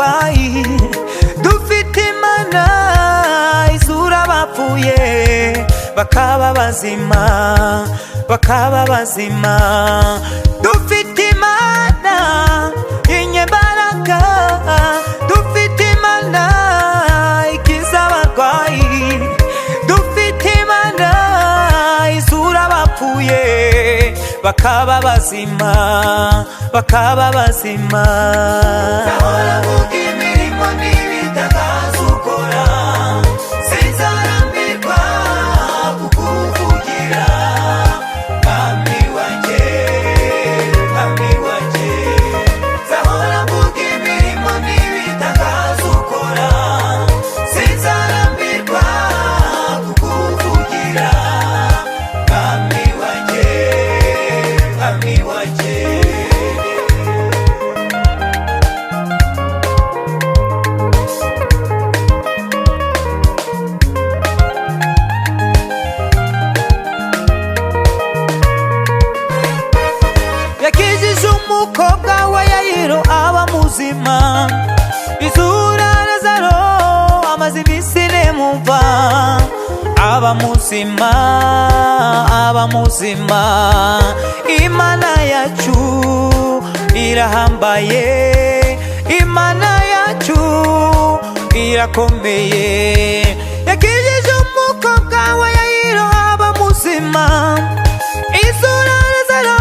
abarwayi. Dufitimana izura abapfuye bakaba bazima, bakaba bazima. Dufitimana inyembaraga, Dufitimana ikiza abarwayi. Dufitimana izura abapfuye bakaba bazima, bakaba bazima. Zahora vuga imirimo n'ibitagaza ukora, sinzarambirwa kukuvugira. Mwami wanje, mwami wanje. Zahora vuga imirimo n'ibitagaza ukora, sinzarambirwa kukuvugira. Mwami wanje, mwami wanje. Yakijije umukobwa wa Yayiro aba muzima. Izura Lazaro amaze iminsi nemumva, aba muzima, aba muzima. Imana yacu irahambaye, Imana yacu irakomeye. Yakijije umukobwa wa Yayiro aba muzima. Izura Lazaro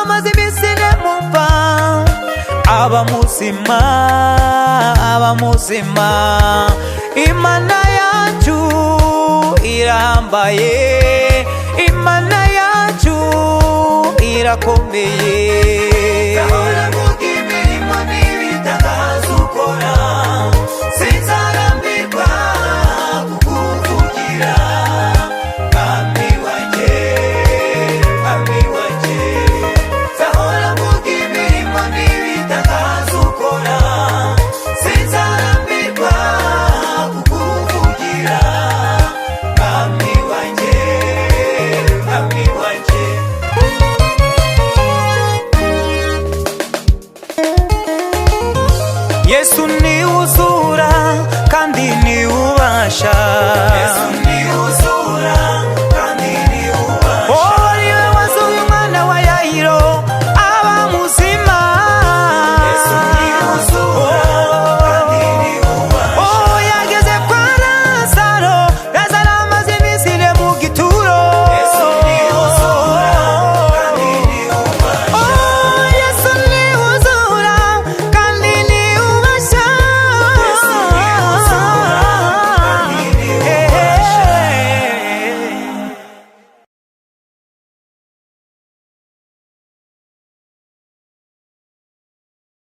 amaze iminsi nemumva, aba muzima, aba muzima. Imana yacu irahambaye, Imana yacu irakomeye. Zahora vuga imirimo n'ibitagaza ukora, sinzarambirwa kukuvugira. Mwami wanje, mwami wanje. Zahora vuga imirimo n'ibitagaza ukora, sinzarambirwa kukuvugira. Mwami wanje, mwami wanje. Yesu ni uzura kandi ni ubasha, Yesu ni uzura